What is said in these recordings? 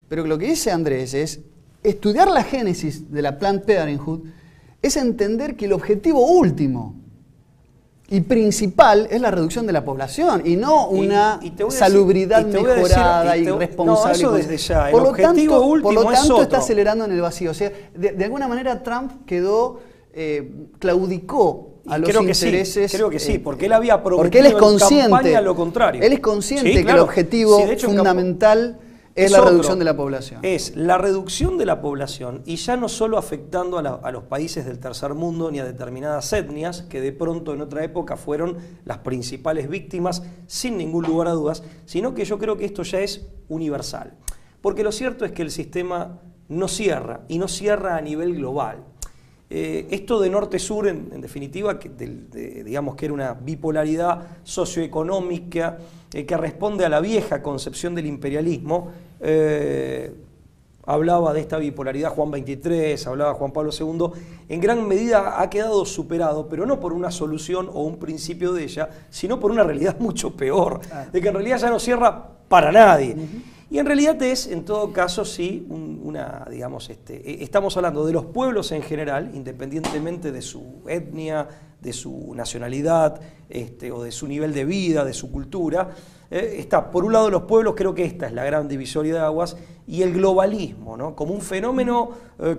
Pero lo que dice Andrés es, estudiar la génesis de la Planned Parenthood es entender que el objetivo último y principal es la reducción de la población y no una salubridad mejorada y responsable. No, eso desde ya. Por lo tanto, es otro. Está acelerando en el vacío. O sea, de alguna manera Trump quedó, claudicó a los intereses. Creo que sí, porque él había prometido porque él es consciente, en campaña lo contrario. Él es consciente que el objetivo fundamental es la reducción de la población. Es la reducción de la población y ya no solo afectando a los países del tercer mundo ni a determinadas etnias que de pronto en otra época fueron las principales víctimas sin ningún lugar a dudas, sino que yo creo que esto ya es universal. Porque lo cierto es que el sistema no cierra y no cierra a nivel global. Esto de norte-sur, en definitiva, digamos que era una bipolaridad socioeconómica que responde a la vieja concepción del imperialismo. Hablaba de esta bipolaridad Juan XXIII, hablaba Juan Pablo II, en gran medida ha quedado superado, pero no por una solución o un principio de ella, sino por una realidad mucho peor, de que en realidad ya no cierra para nadie. Y en realidad es, en todo caso, sí, estamos hablando de los pueblos en general, independientemente de su etnia, de su nacionalidad, o de su nivel de vida, de su cultura. Está, por un lado, los pueblos, creo que esta es la gran divisoria de aguas, y el globalismo, ¿no? Como un fenómeno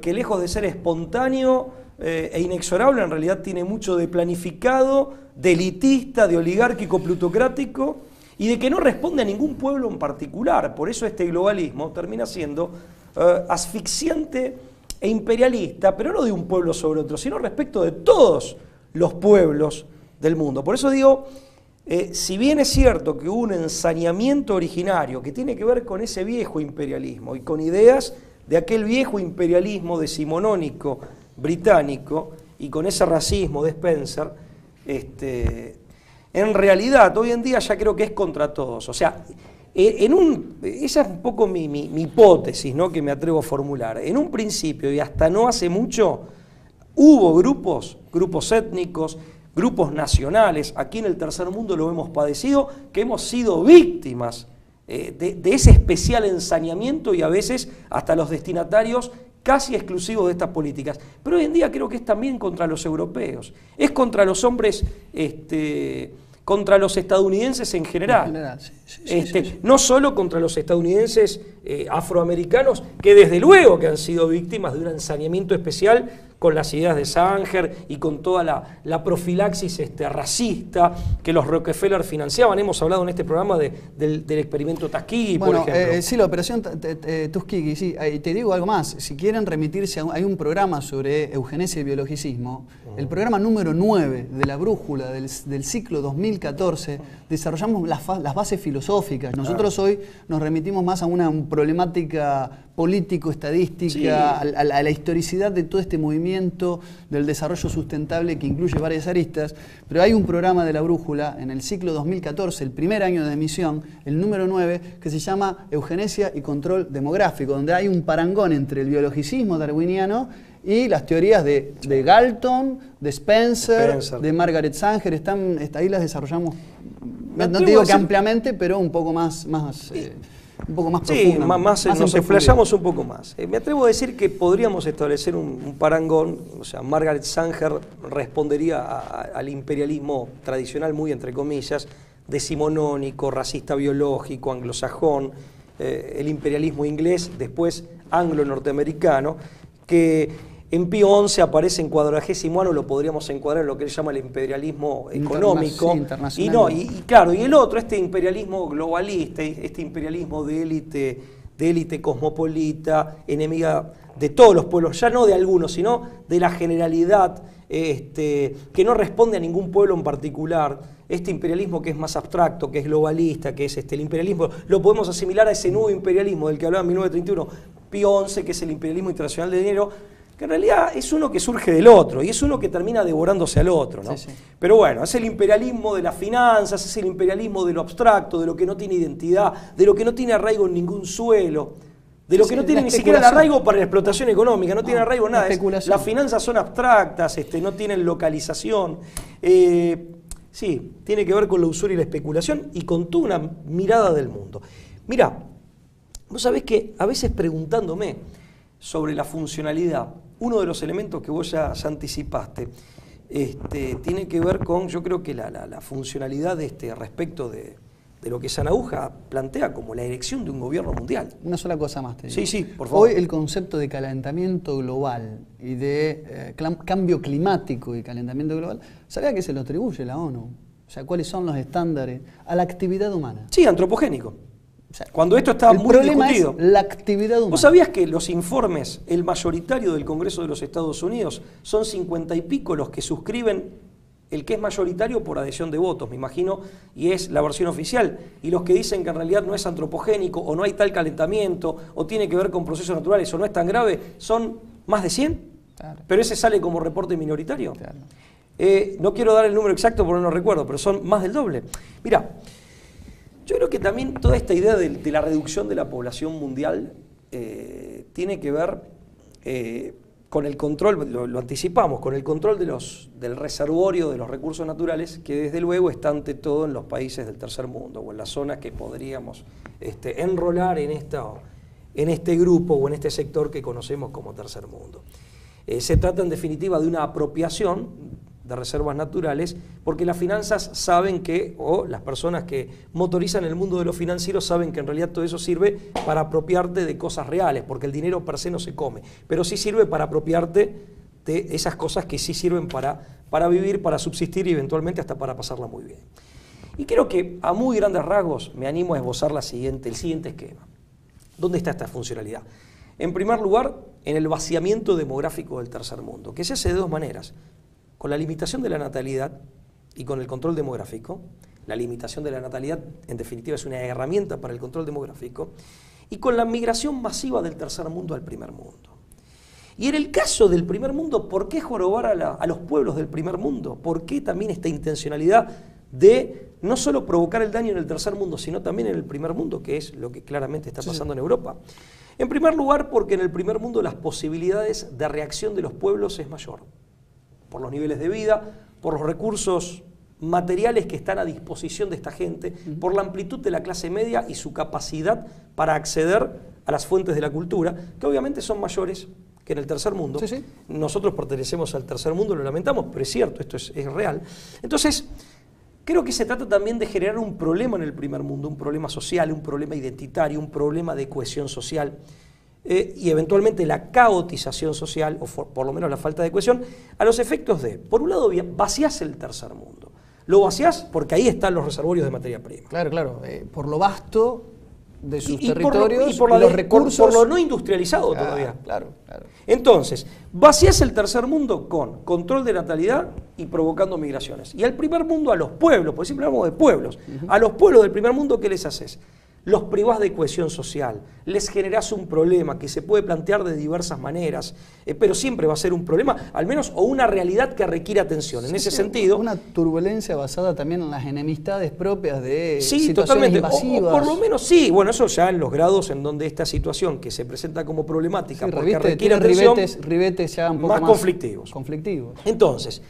que lejos de ser espontáneo e inexorable, en realidad tiene mucho de planificado, de elitista, de oligárquico, plutocrático, y de que no responde a ningún pueblo en particular. Por eso este globalismo termina siendo asfixiante e imperialista, pero no de un pueblo sobre otro, sino respecto de todos los pueblos del mundo. Por eso digo, si bien es cierto que hubo un ensañamiento originario que tiene que ver con ese viejo imperialismo y con ideas de aquel viejo imperialismo decimonónico británico y con ese racismo de Spencer, en realidad, hoy en día ya creo que es contra todos. O sea, esa es un poco mi hipótesis, ¿no?, que me atrevo a formular. En un principio, y hasta no hace mucho, hubo grupos étnicos, grupos nacionales, aquí en el tercer mundo lo hemos padecido, que hemos sido víctimas de ese especial ensañamiento y a veces hasta los destinatarios casi exclusivos de estas políticas. Pero hoy en día creo que es también contra los europeos, es contra los hombres, contra los estadounidenses en general. Sí. No solo contra los estadounidenses afroamericanos, que desde luego que han sido víctimas de un ensañamiento especial con las ideas de Sanger y con toda la profilaxis racista que los Rockefeller financiaban. Hemos hablado en este programa del experimento Tuskegee, por ejemplo. Sí, la operación Tuskegee, sí. Te digo algo más. Si quieren remitirse, hay un programa sobre eugenesia y biologicismo. El programa número 9 de la brújula del ciclo 2014, desarrollamos las bases filosóficas. Nosotros hoy nos remitimos más a una problemática político-estadística, sí, a la historicidad de todo este movimiento del desarrollo sustentable que incluye varias aristas, pero hay un programa de la brújula en el ciclo 2014, el primer año de emisión, el número 9, que se llama Eugenesia y Control Demográfico, donde hay un parangón entre el biologicismo darwiniano y las teorías de Galton, de Spencer, de Margaret Sanger. Ahí las desarrollamos, no te digo que ampliamente, pero un poco más sí, nos explayamos un poco más. Me atrevo a decir que podríamos establecer un parangón. O sea, Margaret Sanger respondería al imperialismo tradicional, muy entre comillas, decimonónico, racista biológico, anglosajón, el imperialismo inglés, después anglo-norteamericano, que en Pío XI aparece en 40º año, lo podríamos encuadrar en lo que él llama el imperialismo económico. Internacional. Y el otro, este imperialismo globalista, este imperialismo de élite cosmopolita, enemiga de todos los pueblos, ya no de algunos, sino de la generalidad, que no responde a ningún pueblo en particular. Este imperialismo que es más abstracto, que es globalista, que es el imperialismo, lo podemos asimilar a ese nuevo imperialismo del que hablaba en 1931, Pío XI, que es el imperialismo internacional de dinero, que en realidad es uno que surge del otro, y es uno que termina devorándose al otro, ¿no? Sí. Pero bueno, es el imperialismo de las finanzas, es el imperialismo de lo abstracto, de lo que no tiene identidad, de lo que no tiene arraigo en ningún suelo, de lo que no tiene ni siquiera el arraigo para la explotación económica, no tiene arraigo nada. Las finanzas son abstractas, no tienen localización. Sí, tiene que ver con la usura y la especulación y con toda una mirada del mundo. Mirá, Vos sabés que a veces preguntándome sobre la funcionalidad, uno de los elementos que vos ya anticipaste, tiene que ver con, yo creo que la funcionalidad respecto de lo que Sanauja plantea como la erección de un gobierno mundial. Una sola cosa más te digo. Sí, por favor. Hoy el concepto de calentamiento global y de cambio climático y calentamiento global, ¿sabía que se lo atribuye la ONU? O sea, ¿cuáles son los estándares a la actividad humana? Sí, antropogénico. O sea, cuando esto está muy discutido. Es la actividad humana. ¿Vos sabías que los informes, el mayoritario del Congreso de los Estados Unidos, son 50 y pico los que suscriben el que es mayoritario por adhesión de votos, me imagino, y es la versión oficial? Y los que dicen que en realidad no es antropogénico, o no hay tal calentamiento, o tiene que ver con procesos naturales, o no es tan grave, son más de 100. Claro. Pero ese sale como reporte minoritario. Claro. No quiero dar el número exacto porque no lo recuerdo, pero son más del doble. Mirá, yo creo que también toda esta idea de la reducción de la población mundial tiene que ver con el control, lo anticipamos, con el control del reservorio de los recursos naturales, que desde luego está ante todo en los países del tercer mundo, o en las zonas que podríamos enrolar en este grupo o en este sector que conocemos como tercer mundo. Se trata en definitiva de una apropiación de reservas naturales, porque las finanzas saben que, o las personas que motorizan el mundo de los financieros saben que en realidad todo eso sirve para apropiarte de cosas reales, porque el dinero per se no se come, pero sí sirve para apropiarte de esas cosas que sí sirven para vivir, para subsistir y eventualmente hasta para pasarla muy bien. Y creo que a muy grandes rasgos me animo a esbozar el siguiente esquema. ¿Dónde está esta funcionalidad? En primer lugar, en el vaciamiento demográfico del tercer mundo, que se hace de dos maneras: con la limitación de la natalidad y con el control demográfico. La limitación de la natalidad, en definitiva, es una herramienta para el control demográfico, y con la migración masiva del tercer mundo al primer mundo. Y en el caso del primer mundo, ¿por qué jorobar a los pueblos del primer mundo? ¿Por qué también esta intencionalidad de no solo provocar el daño en el tercer mundo, sino también en el primer mundo, que es lo que claramente está pasando en Europa? En primer lugar, porque en el primer mundo las posibilidades de reacción de los pueblos es mayor, por los niveles de vida, por los recursos materiales que están a disposición de esta gente, por la amplitud de la clase media y su capacidad para acceder a las fuentes de la cultura, que obviamente son mayores que en el tercer mundo. Nosotros pertenecemos al tercer mundo, lo lamentamos, pero es cierto, esto es real. Entonces, creo que se trata también de generar un problema en el primer mundo, un problema social, un problema identitario, un problema de cohesión social, y eventualmente la caotización social, o por lo menos la falta de cohesión, a los efectos de, por un lado, vaciás el tercer mundo. Lo vaciás porque ahí están los reservorios de materia prima. Claro, por lo vasto de sus territorios y por los recursos. Por lo no industrializado todavía. Claro. Entonces, vaciás el tercer mundo con control de natalidad y provocando migraciones. Y al primer mundo, a los pueblos, porque siempre hablamos de pueblos, a los pueblos del primer mundo, ¿qué les haces? Los privás de cohesión social, les generás un problema que se puede plantear de diversas maneras, pero siempre va a ser un problema, al menos, o una realidad que requiere atención. En ese sentido... Una turbulencia basada también en las enemistades propias de situaciones totalmente invasivas. O por lo menos sí, bueno, eso ya en los grados en donde esta situación que se presenta como problemática, porque requiere atención, ribetes ya un poco más conflictivos. Entonces,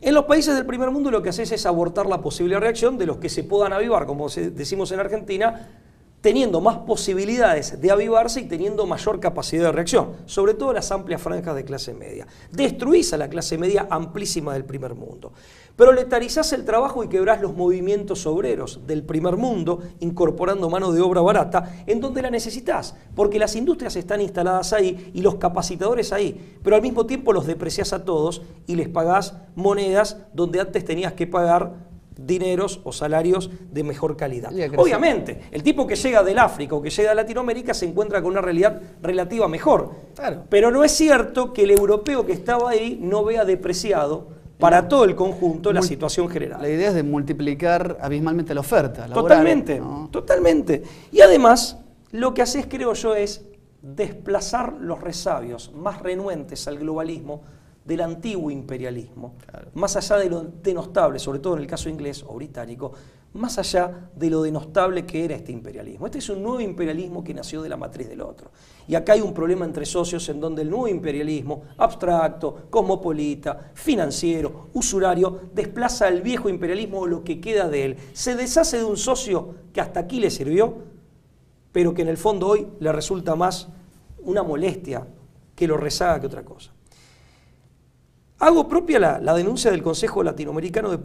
en los países del primer mundo lo que haces es abortar la posible reacción de los que se puedan avivar, como decimos en Argentina, teniendo más posibilidades de avivarse y teniendo mayor capacidad de reacción, sobre todo las amplias franjas de clase media. Destruís a la clase media amplísima del primer mundo. Proletarizás el trabajo y quebrás los movimientos obreros del primer mundo, incorporando mano de obra barata en donde la necesitas, porque las industrias están instaladas ahí y los capacitadores ahí, pero al mismo tiempo los depreciás a todos y les pagás monedas donde antes tenías que pagar dineros o salarios de mejor calidad. Obviamente, el tipo que llega del África o que llega de Latinoamérica se encuentra con una realidad relativa mejor. Claro. Pero no es cierto que el europeo que estaba ahí no vea depreciado para todo el conjunto la situación general. La idea es de multiplicar abismalmente la oferta laboral. Totalmente, ¿no? Totalmente. Y además, lo que haces, creo yo, es desplazar los resabios más renuentes al globalismo del antiguo imperialismo, más allá de lo denostable, sobre todo en el caso inglés o británico, más allá de lo denostable que era este imperialismo. Este es un nuevo imperialismo que nació de la matriz del otro. Y acá hay un problema entre socios en donde el nuevo imperialismo, abstracto, cosmopolita, financiero, usurario, desplaza al viejo imperialismo o lo que queda de él. Se deshace de un socio que hasta aquí le sirvió pero que en el fondo hoy le resulta más una molestia que lo rezaga que otra cosa. Hago propia la denuncia del Consejo Latinoamericano de